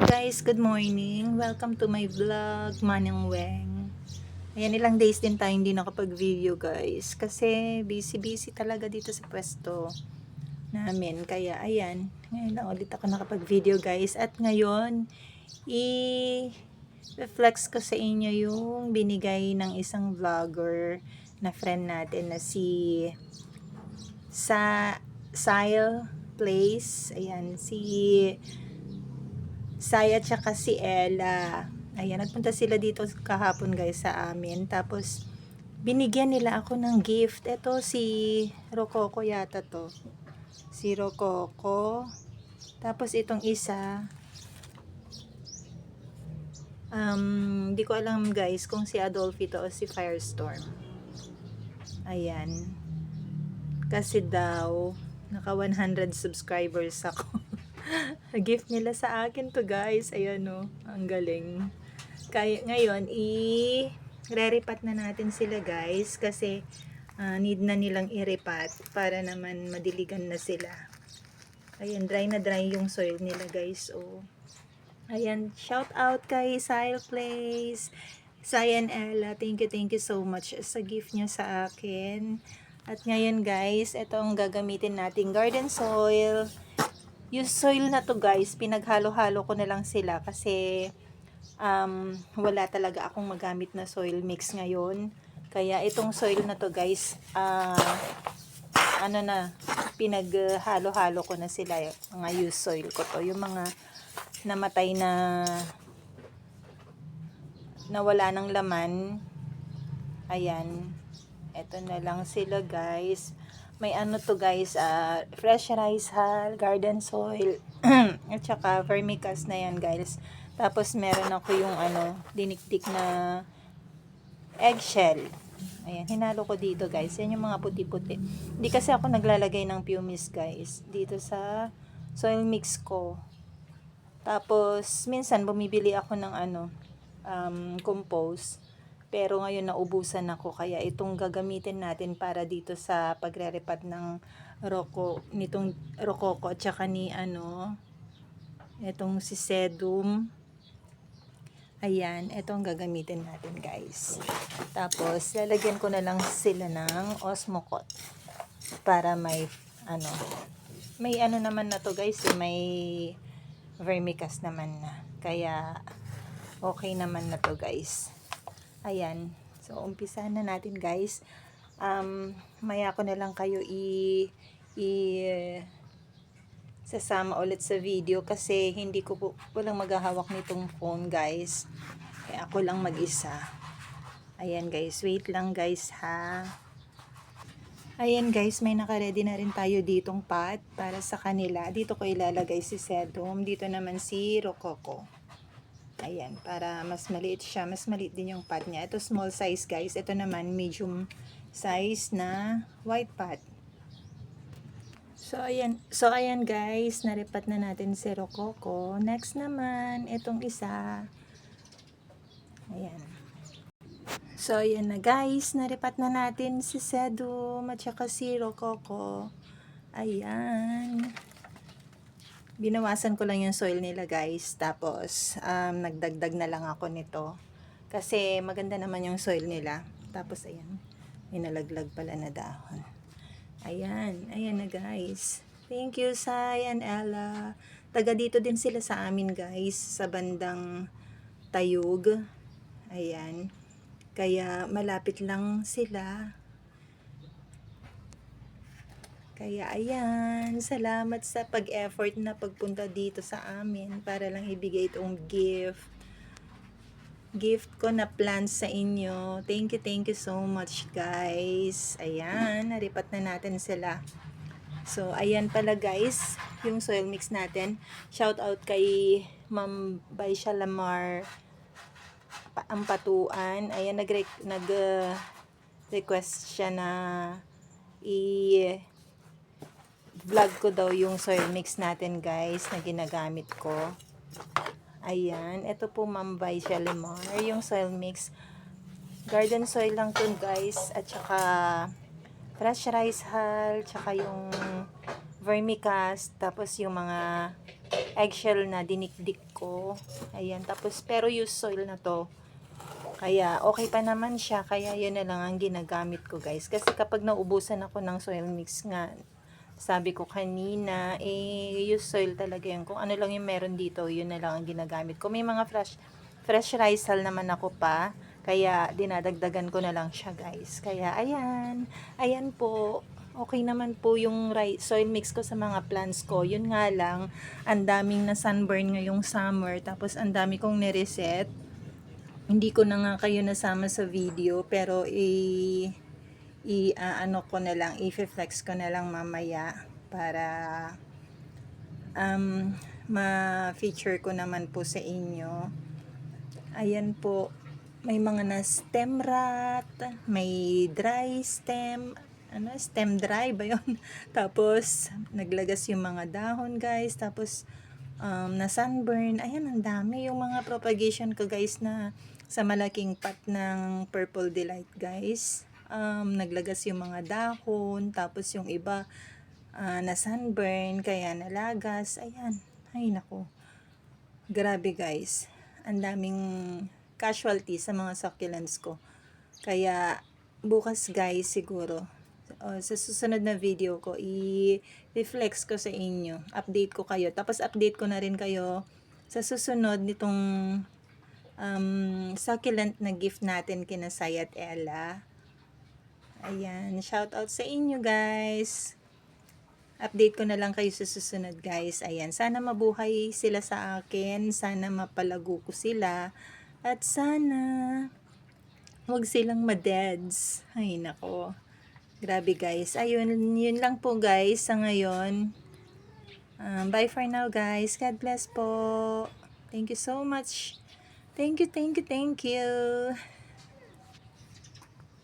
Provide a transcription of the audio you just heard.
guys, good morning. Welcome to my vlog, Manang Weng. Ayan, ilang days din tayo hindi nakapag-video guys. Kasi busy-busy talaga dito sa pwesto namin. Kaya ayan, ngayon lang ulit ako nakapag-video guys. At ngayon, i-reflex ko sa inyo yung binigay ng isang vlogger na friend natin na si Sile Place. Ayan, si Saya tsaka si Ella. Ayan, nagpunta sila dito kahapon guys sa amin. Tapos, binigyan nila ako ng gift. Ito si Rococo yata to. Si Rococo. Tapos itong isa, di ko alam guys kung si Adolfo to o si Firestorm. Ayan. Kasi daw, naka 100 subscribers ako. Gift nila sa akin to guys. Ayan o, ang galing. Kaya ngayon, i-re-repat na natin sila guys. Kasi need na nilang i-repat para naman madiligan na sila. Ayan, dry na dry yung soil nila guys. Oh. Ayan, shout out kay Sile Place. Sayan Ella, thank you so much sa gift niya sa akin. At ngayon guys, ito ang gagamitin nating garden soil. Yung soil na to guys, pinaghalo-halo ko na lang sila kasi wala talaga akong magamit na soil mix ngayon. Kaya itong soil na to guys, pinaghalo-halo ko na sila. Mga used soil ko to. Yung mga namatay na nawala ng laman. Ayan. Ito na lang sila guys. May ano to guys, fresh rice hull, garden soil, at saka vermicast na yan guys. Tapos meron ako yung dinikdik na eggshell. Ayan, hinalo ko dito guys. Yan yung mga puti-puti. Hindi kasi ako naglalagay ng pumice guys. Dito sa soil mix ko. Tapos, minsan bumibili ako ng compost. Pero ngayon naubusan ako, kaya itong gagamitin natin para dito sa pagre-repat ng nitong Rococo at saka ni itong si Sedum. Ayan, itong gagamitin natin guys. Tapos lalagyan ko na lang sila ng Osmocote para may naman na to guys, may vermicast naman na. Kaya okay naman na to guys. Ayan. So, umpisahan na natin guys. Maya ko na lang kayo sasama ulit sa video kasi hindi ko walang maghahawak nitong phone guys. Kaya ako lang mag-isa. Ayan guys. Wait lang guys ha. Ayan guys. May nakaredy na rin tayo ditong pot para sa kanila. Dito ko ilalagay si Sedum. Dito naman si Rococo. Ayan, para mas maliit siya. Mas maliit din yung pot niya. Ito small size guys. Ito naman medium size na white pot. So ayan guys. Naripat na natin si Rococo. Next naman, itong isa. Ayan. So ayan na guys. Naripat na natin si Sedum at saka si Rococo. Ayan. Binawasan ko lang yung soil nila guys. Tapos, nagdagdag na lang ako nito. Kasi maganda naman yung soil nila. Tapos, ayan. May nalaglag pala na dahon. Ayan. Ayan na guys. Thank you, Sai and Ella. Taga dito din sila sa amin guys. Sa bandang Tayug. Ayan. Kaya malapit lang sila. Kaya ayan, salamat sa pag-effort na pagpunta dito sa amin para lang ibigay itong gift. Gift ko na plans sa inyo. Thank you so much guys. Ayan, naripat na natin sila. So, ayan pala guys, yung soil mix natin. Shout out kay Ma'am Baisha Lamar ang patuan. Ayan, nag-request siya na vlog ko daw yung soil mix natin guys na ginagamit ko. Ayan, ito po Ma'am Baisha Lamar, yung soil mix. Garden soil lang to guys, at saka fresh rice hull, tsaka yung vermicast, tapos yung mga eggshell na dinikdik ko. Ayan, tapos pero used soil na to. Kaya okay pa naman siya, kaya yun na lang ang ginagamit ko guys. Kasi kapag naubusan ako ng soil mix nga, sabi ko kanina, used soil talaga yun. Kung ano lang yung meron dito, yun na lang ang ginagamit ko. May mga fresh rice hull naman ako pa, kaya dinadagdagan ko na lang siya guys. Kaya ayan po. Okay naman po yung soil mix ko sa mga plants ko. Yun nga lang, ang daming na sunburn ngayong summer. Tapos ang dami kong nireset. Hindi ko na nga kayo nasama sa video, pero ano ko na lang, i-flex ko na lang mamaya para ma-feature ko naman po sa inyo. Ayan po, may mga na stem rot, may dry stem, stem dry ba yun? Tapos naglagas yung mga dahon guys, tapos na sunburn. Ayan, ang dami yung mga propagation ko guys na sa malaking pot ng Purple Delight guys. Naglagas yung mga dahon, tapos yung iba na sunburn, kaya nalagas. Ayan, ay nako, grabe guys, ang daming casualty sa mga succulents ko. Kaya bukas guys siguro, sa susunod na video ko, i-reflex ko sa inyo, update ko kayo, tapos update ko na rin kayo sa susunod nitong succulent na gift natin kina Sai at Ella. Ayan, shout out sa inyo guys. Update ko na lang kayo sa susunod guys. Ayan, sana mabuhay sila sa akin, sana mapalago ko sila, at sana wag silang madeds. Ay nako, grabe guys. Ayun, yun lang po guys sa ngayon. Bye for now guys. God bless po. Thank you so much. Thank you.